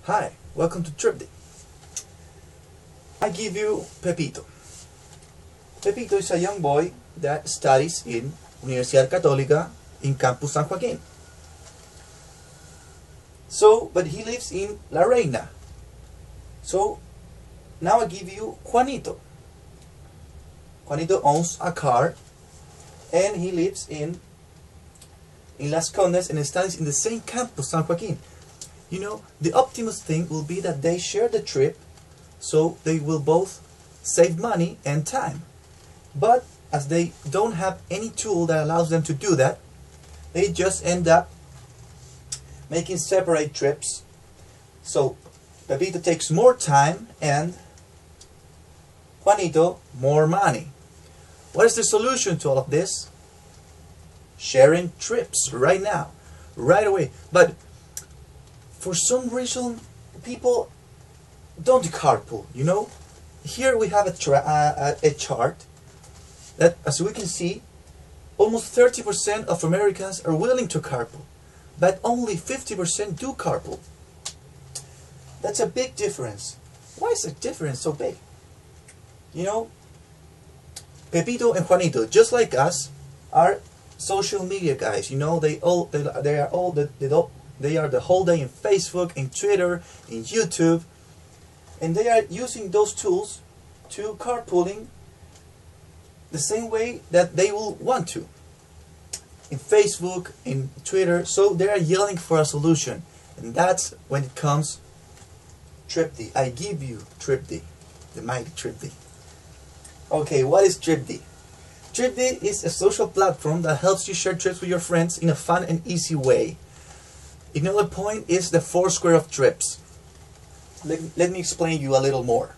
Hi, welcome to Tripddy. I give you Pepito. Pepito is a young boy that studies in Universidad Católica in Campus San Joaquin. But he lives in La Reina. So, now I give you Juanito. Juanito owns a car and he lives in Las Condes and studies in the same campus, San Joaquin. You know, the optimist thing will be that they share the trip, so they will both save money and time. But as they don't have any tool that allows them to do that, they just end up making separate trips. So Pepito takes more time and Juanito more money. What is the solution to all of this? Sharing trips right now, right away. But for some reason, people don't carpool, you know? Here we have a chart that, as we can see, almost 30% of Americans are willing to carpool, but only 50% do carpool. That's a big difference. Why is the difference so big? You know, Pepito and Juanito, just like us, are social media guys. You know, they are the whole day in Facebook, in Twitter, in YouTube, and they are using those tools to carpooling the same way that they will want to. In Facebook, in Twitter, so they are yelling for a solution, and that's when it comes Tripddy. I give you Tripddy, the mighty Tripddy. Okay, what is Tripddy? Tripddy is a social platform that helps you share trips with your friends in a fun and easy way. Another point is the Foursquare of trips. Let me explain you a little more.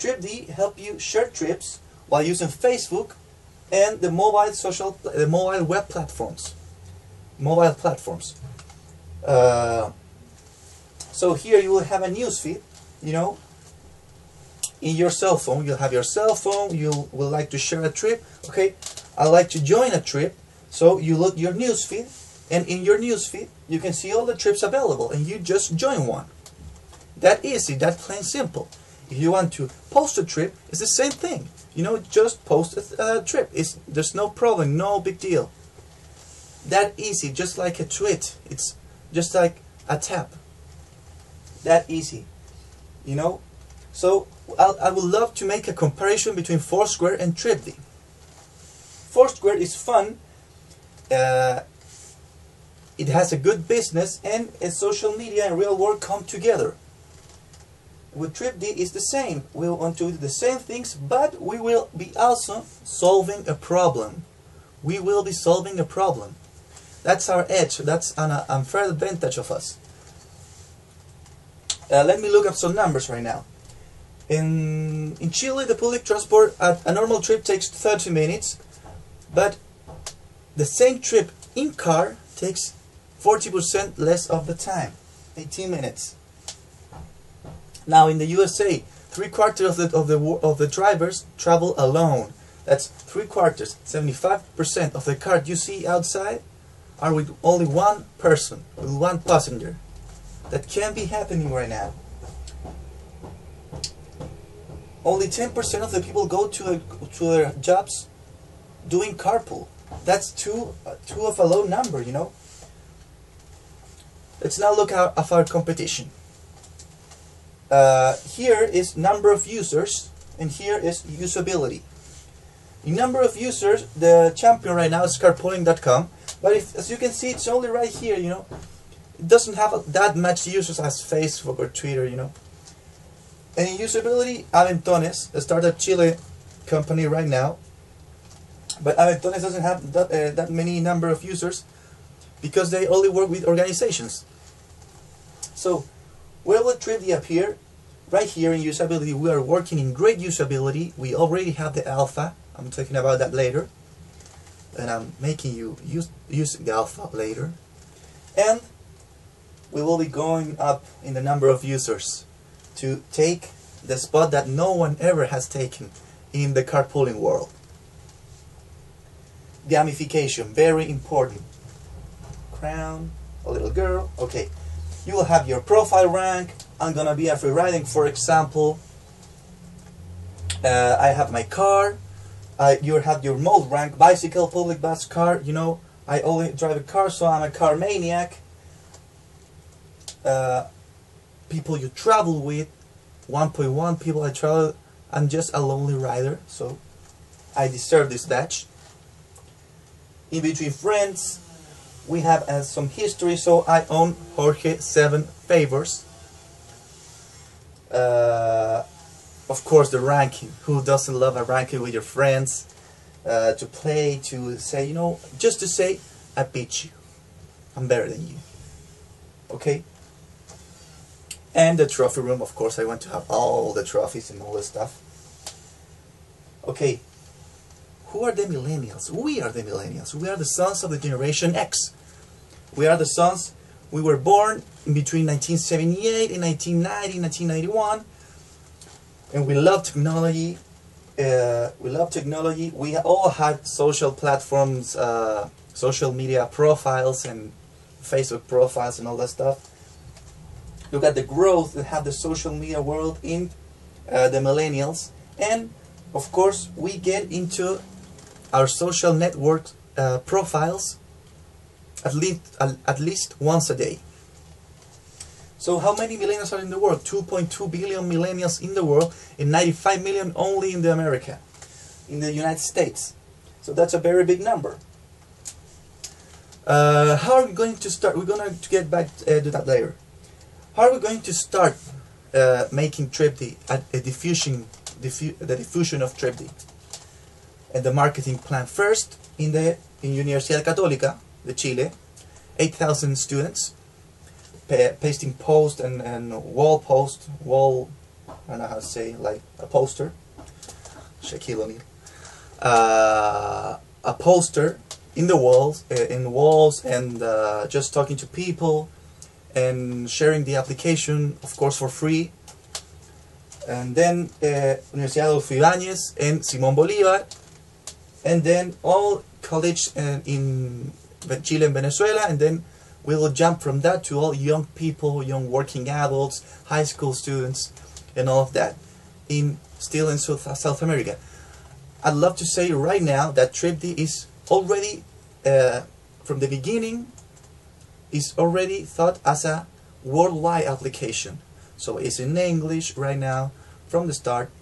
Tripddy helps you share trips while using Facebook and the mobile web platforms. So here you will have a newsfeed, you know. In your cell phone, you'll have your cell phone, you will like to share a trip. Okay, I like to join a trip. So you look your newsfeed, and in your newsfeed, you can see all the trips available, and you just join one. That easy, that plain simple. If you want to post a trip, it's the same thing. You know, just post a trip. There's no problem, no big deal. That easy, just like a tweet. It's just like a tap. That easy, you know. So I would love to make a comparison between Foursquare and Tripddy. Foursquare is fun. It has a good business, and social media and real world come together. With Tripddy is the same. We want to do the same things, but we will be also solving a problem. We will be solving a problem. That's our edge. That's an unfair advantage of us. Let me look up some numbers right now. In Chile, the public transport at a normal trip takes 30 minutes, but the same trip in car takes 40% less of the time, 18 minutes. Now in the USA, 3/4 of the drivers travel alone. That's 3/4, 75% of the cars you see outside are with only one person, with one passenger. That can be happening right now. Only 10% of the people go to their jobs doing carpool. That's too of a low number, you know. Let's now look at our competition. Here is number of users, and here is usability. In number of users, the champion right now is carpooling.com, but as you can see, it's only right here, you know. It doesn't have that much users as Facebook or Twitter, you know. And in usability, Aventones, a startup Chile company right now, but Aventones doesn't have that many number of users because they only work with organizations. So where will Tripddy appear? Right here in usability, we are working in great usability. We already have the alpha. I'm talking about that later, and I'm making you use the alpha later. And we will be going up in the number of users to take the spot that no one ever has taken in the carpooling world. Gamification, very important. Crown, a little girl. Okay, You will have your profile rank. I'm gonna be a free riding, for example. I have my car. You have your mode rank: bicycle, public bus, car. You know, I only drive a car, so I'm a car maniac. People you travel with, 1.1 people I travel. I'm just a lonely rider, so I deserve this badge. In between friends, we have some history, so I own Jorge 7 favors. Of course, the ranking. Who doesn't love a ranking with your friends? To play, to say, you know, just to say, I beat you. I'm better than you. Okay? And the trophy room, of course, I want to have all the trophies and all the stuff. Okay. Who are the millennials? We are the millennials. We are the sons of the Generation X. We are the sons. We were born in between 1978 and 1990, 1991. And we love technology. We all had social platforms, social media profiles and Facebook profiles and all that stuff. Look at the growth that had the social media world in the millennials. And of course, we get into our social network profiles at least once a day. So how many millennials are in the world? 2.2 billion millennials in the world, and 95 million only in America, in the United States. So that's a very big number. How are we going to start? We're going to get back to that later. How are we going to start making Tripddy, the diffusion of Tripddy? And the marketing plan. First, in Universidad Católica de Chile, 8,000 students, pasting post and wall, I don't know how to say, like a poster, Shaquille O'Neal, a poster in the walls, and just talking to people and sharing the application, of course, for free. And then Universidad Ibáñez and Simón Bolívar, and then all college in Chile and Venezuela, and then we will jump from that to all young people, young working adults, high school students, and all of that, still in South America. I'd love to say right now that Tripddy is already, from the beginning, is already thought as a worldwide application. So it's in English right now, from the start,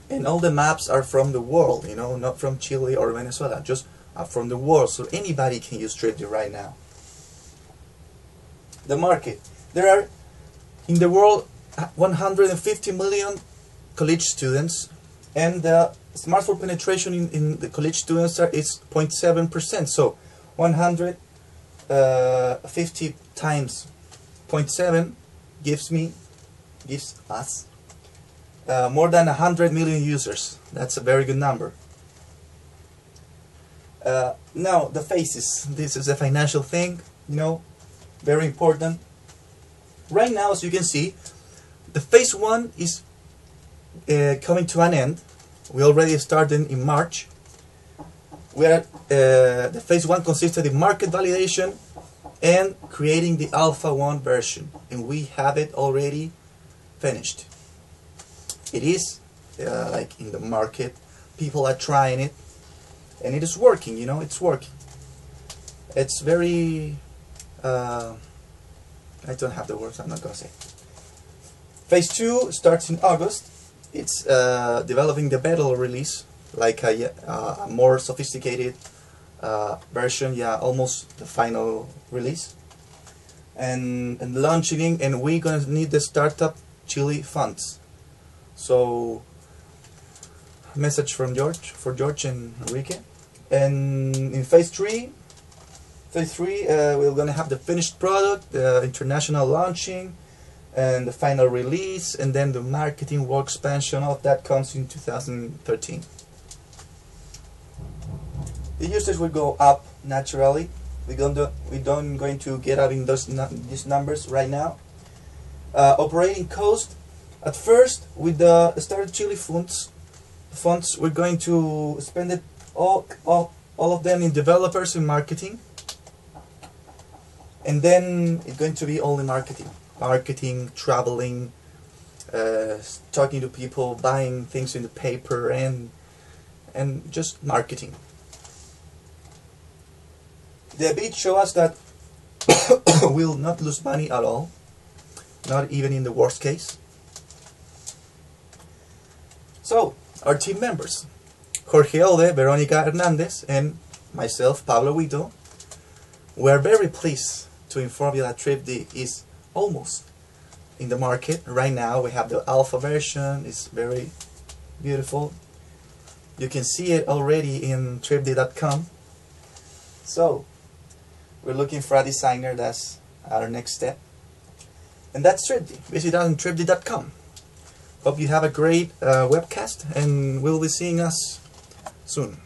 and all the maps are from the world, you know, not from Chile or Venezuela, just from the world, so anybody can use Tripddy right now. The market. There are, in the world, 150 million college students, and the smartphone penetration in the college students is 0.7%, so 150 times 0.7 gives us more than 100 million users. That's a very good number. Now, the phases. This is a financial thing, you know, very important. Right now, as you can see, the phase 1 is coming to an end. We already started in March. The phase 1 consisted in market validation and creating the Alpha 1 version, and we have it already finished. It is like in the market, people are trying it, and it is working, you know, it's working. It's very, I don't have the words, I'm not gonna say. Phase 2 starts in August. It's developing the beta release, like a more sophisticated version, yeah, almost the final release. And launching, and we're gonna need the startup Chile funds. So, message from George and Enrique. And in phase 3, we're gonna have the finished product, the international launching, and the final release, and then the marketing work expansion. All of that comes in 2013. The usage will go up naturally. We don't going to get out in these numbers right now. Operating cost. At first, with the Startup Chile funds, we're going to spend it all of them in developers and marketing. And then it's going to be only marketing, traveling, talking to people, buying things in the paper, and just marketing. The bid show us that we'll not lose money at all, not even in the worst case. So, our team members, Jorge Ode, Veronica Hernandez, and myself, Pablo Guido, we are very pleased to inform you that Tripddy is almost in the market. Right now we have the alpha version. It's very beautiful. You can see it already in Tripddy.com. So, we're looking for a designer. That's our next step. And that's Tripddy. Visit us on Tripddy.com. Hope you have a great webcast, and we'll be seeing us soon.